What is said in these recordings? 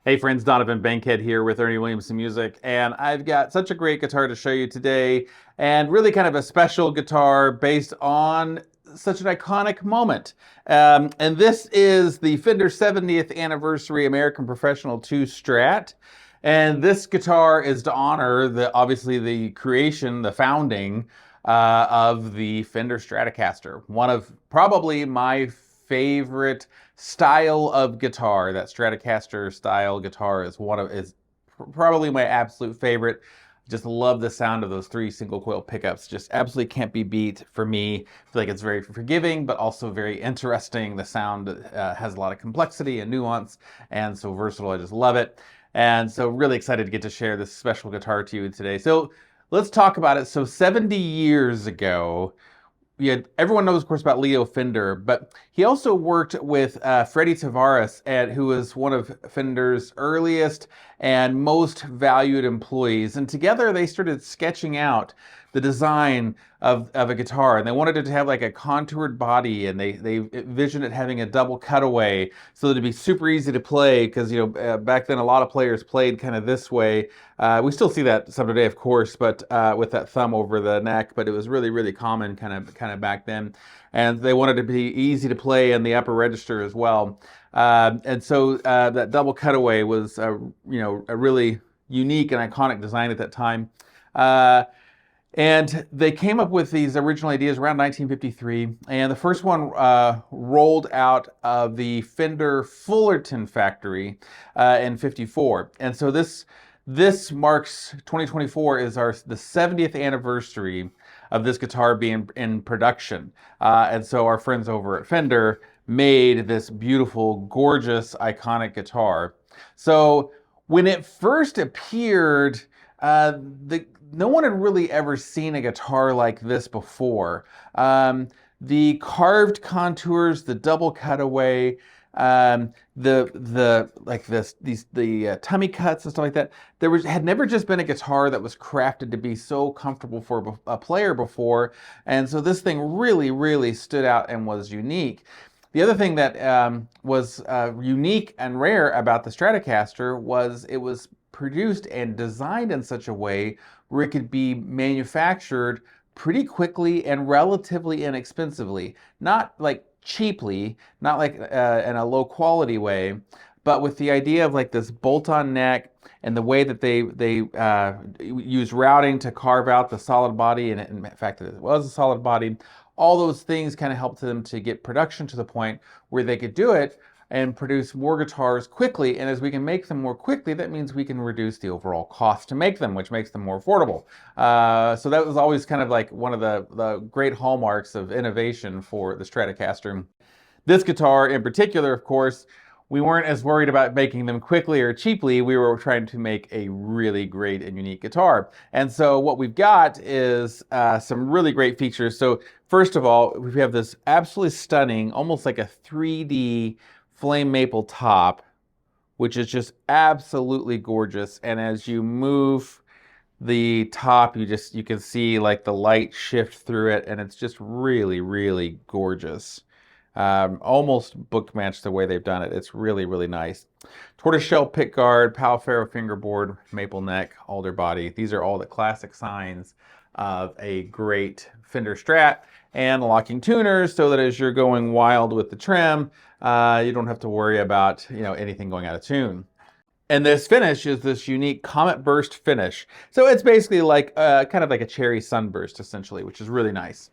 Hey friends, Donovan Bankhead here with Ernie Williamson Music, and I've got such a great guitar to show you today, and really kind of a special guitar based on such an iconic moment. And this is the Fender 70th Anniversary American Professional II Strat. And this guitar is to honor obviously the creation, the founding of the Fender Stratocaster. One of probably my favorite style of guitar. That Stratocaster style guitar is probably my absolute favorite. Just love the sound of those three single coil pickups. Just absolutely can't be beat for me. I feel like it's very forgiving, but also very interesting. The sound has a lot of complexity and nuance, and so versatile. I just love it. And so really excited to get to share this special guitar to you today. So let's talk about it. So 70 years ago, everyone knows, of course, about Leo Fender, but he also worked with Freddie Tavares, who was one of Fender's earliest and most valued employees. And together they started sketching out the design of a guitar, and they wanted it to have like a contoured body, and they envisioned it having a double cutaway so that it'd be super easy to play, because back then a lot of players played kind of this way. We still see that some today, of course, but with that thumb over the neck, but it was really, really common kind of back then. And they wanted it to be easy to play in the upper register as well. And so that double cutaway was a really unique and iconic design at that time. And they came up with these original ideas around 1953, and the first one rolled out of the Fender Fullerton factory in '54. And so this marks 2024 is the 70th anniversary of this guitar being in production. And so our friends over at Fender made this beautiful, gorgeous, iconic guitar. So when it first appeared, no one had really ever seen a guitar like this before. The carved contours, the double cutaway, the tummy cuts and stuff like that. Had never just been a guitar that was crafted to be so comfortable for a player before, and so this thing really, really stood out and was unique. The other thing that was unique and rare about the Stratocaster was it was produced and designed in such a way where it could be manufactured pretty quickly and relatively inexpensively. Not like cheaply, not like in a low quality way, but with the idea of like this bolt-on neck and the way that they use routing to carve out the solid body, and in fact it was a solid body. All those things kind of helped them to get production to the point where they could do it and produce more guitars quickly. And as we can make them more quickly, that means we can reduce the overall cost to make them, which makes them more affordable. So that was always kind of like one of the great hallmarks of innovation for the Stratocaster. This guitar in particular, of course, we weren't as worried about making them quickly or cheaply. We were trying to make a really great and unique guitar. And so what we've got is some really great features. So first of all, we have this absolutely stunning, almost like a 3D flame maple top, which is just absolutely gorgeous. And as you move the top, you can see like the light shift through it, and it's just really, really gorgeous. Almost book match the way they've done it. It's really, really nice. Tortoiseshell pickguard, Pal-Ferro fingerboard, maple neck, alder body. These are all the classic signs of a great Fender Strat, and locking tuners so that as you're going wild with the trim, you don't have to worry about anything going out of tune. And this finish is this unique Comet burst finish. So it's basically like kind of like a cherry sunburst essentially, which is really nice.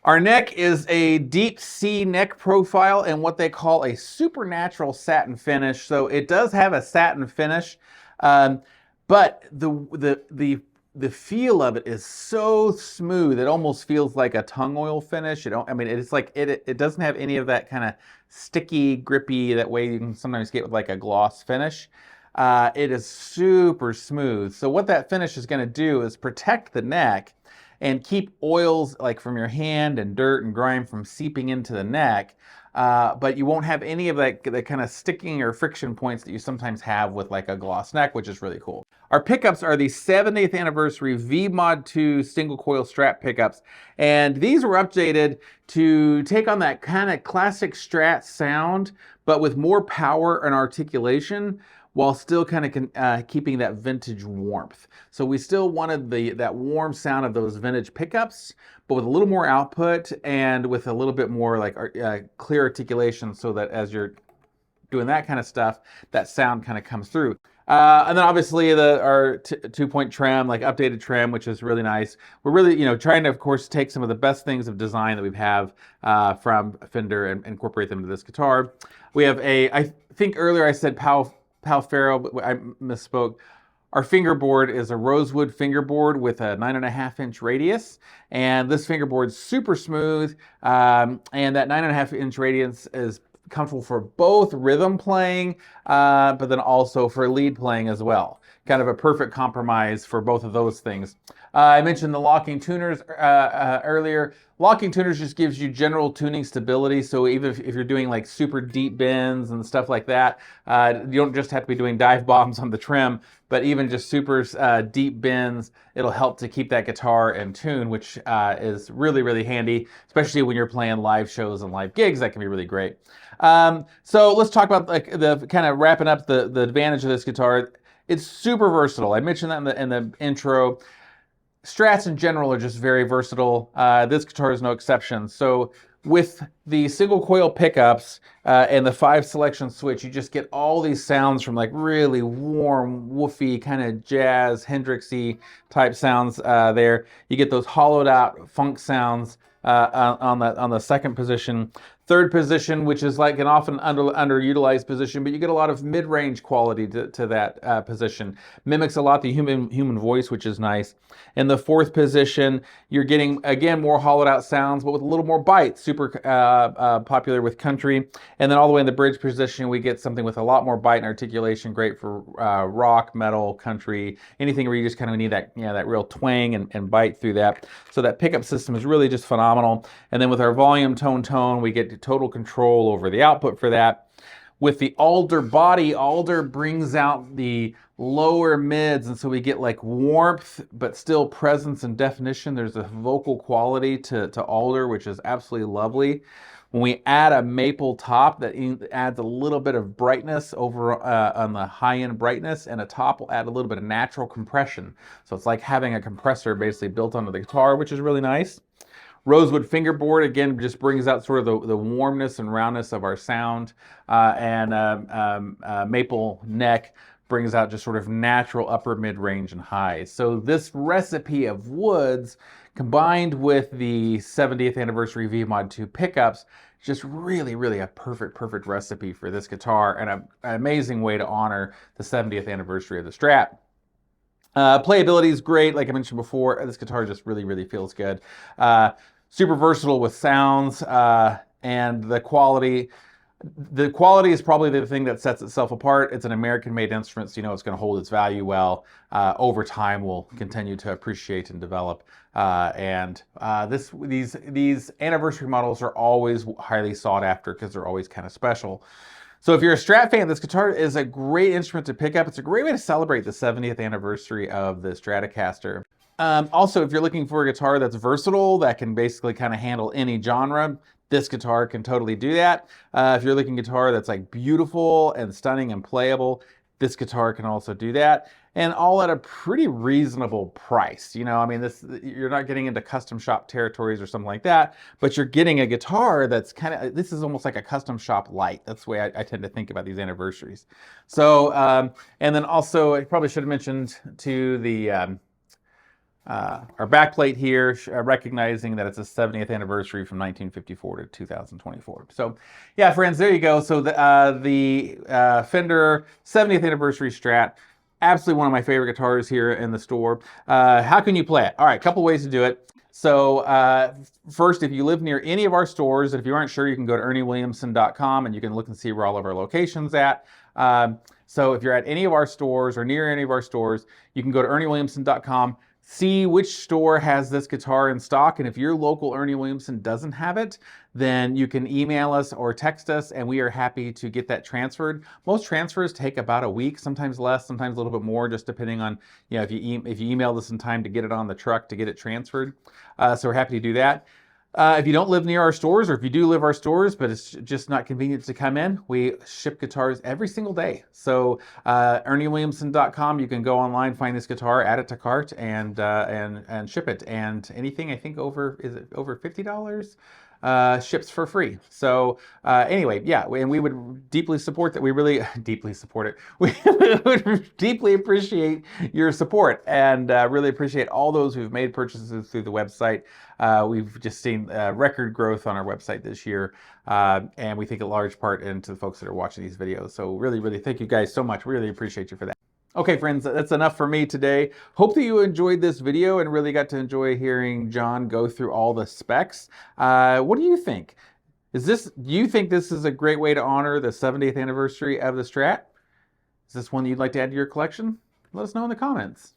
Our neck is a deep C neck profile and what they call a supernatural satin finish. So it does have a satin finish, but the feel of it is so smooth. It almost feels like a tongue oil finish. It's like it doesn't have any of that kind of sticky, grippy, that way you can sometimes get with like a gloss finish. It is super smooth. So what that finish is going to do is protect the neck and keep oils like from your hand and dirt and grime from seeping into the neck. But you won't have any of that kind of sticking or friction points that you sometimes have with like a gloss neck, which is really cool. Our pickups are the 70th anniversary V-Mod 2 single coil Strat pickups, and these were updated to take on that kind of classic Strat sound, but with more power and articulation, while still kind of keeping that vintage warmth. So we still wanted that warm sound of those vintage pickups, but with a little more output and with a little bit more like clear articulation, so that as you're doing that kind of stuff, that sound kind of comes through. And then obviously our 2-point trim, like updated trim, which is really nice. We're really, trying to, of course, take some of the best things of design that we have from Fender and incorporate them into this guitar. We have I think earlier I said Pal Ferro, but I misspoke. Our fingerboard is a rosewood fingerboard with a 9.5-inch radius, and this fingerboard is super smooth, and that 9.5-inch radius is comfortable for both rhythm playing, but then also for lead playing as well. Kind of a perfect compromise for both of those things. I mentioned the locking tuners earlier. Locking tuners just gives you general tuning stability, so even if you're doing like super deep bends and stuff like that, you don't just have to be doing dive bombs on the trim, but even just super deep bends, it'll help to keep that guitar in tune, which is really, really handy, especially when you're playing live shows and live gigs. That can be really great. So let's talk about like the kind of wrapping up the advantage of this guitar. It's super versatile. I mentioned that in the intro. Strats in general are just very versatile. This guitar is no exception. So with the single coil pickups and the 5-selection switch, you just get all these sounds from like really warm, woofy, kind of jazz, Hendrixy type sounds there. You get those hollowed out funk sounds on the second position. Third position, which is like an often underutilized position, but you get a lot of mid-range quality to that position. Mimics a lot the human voice, which is nice. In the fourth position, you're getting, again, more hollowed out sounds, but with a little more bite, super popular with country. And then all the way in the bridge position, we get something with a lot more bite and articulation, great for rock, metal, country, anything where you just kind of need that, that real twang and bite through that. So that pickup system is really just phenomenal. And then with our volume tone, we get total control over the output for that. With the alder body, alder brings out the lower mids, and so we get like warmth, but still presence and definition. There's a vocal quality to alder, which is absolutely lovely. When we add a maple top, that adds a little bit of brightness over on the high-end brightness, and a top will add a little bit of natural compression. So it's like having a compressor basically built onto the guitar, which is really nice. Rosewood fingerboard, again, just brings out sort of the warmness and roundness of our sound. Maple neck brings out just sort of natural upper, mid-range, and highs. So this recipe of woods, combined with the 70th anniversary V-Mod 2 pickups, just really, really a perfect recipe for this guitar, and an amazing way to honor the 70th anniversary of the Strat. Playability is great. Like I mentioned before, this guitar just really feels good. Super versatile with sounds, and the quality. The quality is probably the thing that sets itself apart. It's an American-made instrument, so you know it's going to hold its value well. Over time, we'll continue to appreciate and develop. These anniversary models are always highly sought after because they're always kind of special. So if you're a Strat fan, this guitar is a great instrument to pick up. It's a great way to celebrate the 70th anniversary of the Stratocaster. Also, if you're looking for a guitar that's versatile, that can basically kind of handle any genre, this guitar can totally do that. If you're looking at a guitar that's like beautiful and stunning and playable, this guitar can also do that. And all at a pretty reasonable price. I mean, you're not getting into custom shop territories or something like that, but you're getting a guitar that's this is almost like a custom shop light. That's the way I tend to think about these anniversaries. So, and then also, I probably should have mentioned to the our backplate here, recognizing that it's a 70th anniversary from 1954 to 2024. So, yeah, friends, there you go. So the Fender 70th anniversary Strat, absolutely one of my favorite guitars here in the store. How can you play it? All right, a couple ways to do it. So first, if you live near any of our stores, and if you aren't sure, you can go to erniewilliamson.com and you can look and see where all of our locations at. So if you're at any of our stores or near any of our stores, you can go to erniewilliamson.com. See which store has this guitar in stock, and if your local Ernie Williamson doesn't have it, then you can email us or text us, and we are happy to get that transferred. Most transfers take about a week, sometimes less, sometimes a little bit more, just depending on if you email us in time to get it on the truck to get it transferred. So we're happy to do that. If you don't live near our stores, or if you do live our stores, but it's just not convenient to come in, we ship guitars every single day. So ErnieWilliamson.com, you can go online, find this guitar, add it to cart, and ship it. And anything I think over, is it over $50? Ships for free. So anyway, yeah, and we would deeply support that. We really deeply support it. We would deeply appreciate your support, and really appreciate all those who've made purchases through the website. We've just seen record growth on our website this year, and we think a large part into the folks that are watching these videos. So really, really thank you guys so much. Really appreciate you for that. Okay, friends, that's enough for me today. Hope that you enjoyed this video and really got to enjoy hearing John go through all the specs. What do you think? Do you think this is a great way to honor the 70th anniversary of the Strat? Is this one that you'd like to add to your collection? Let us know in the comments.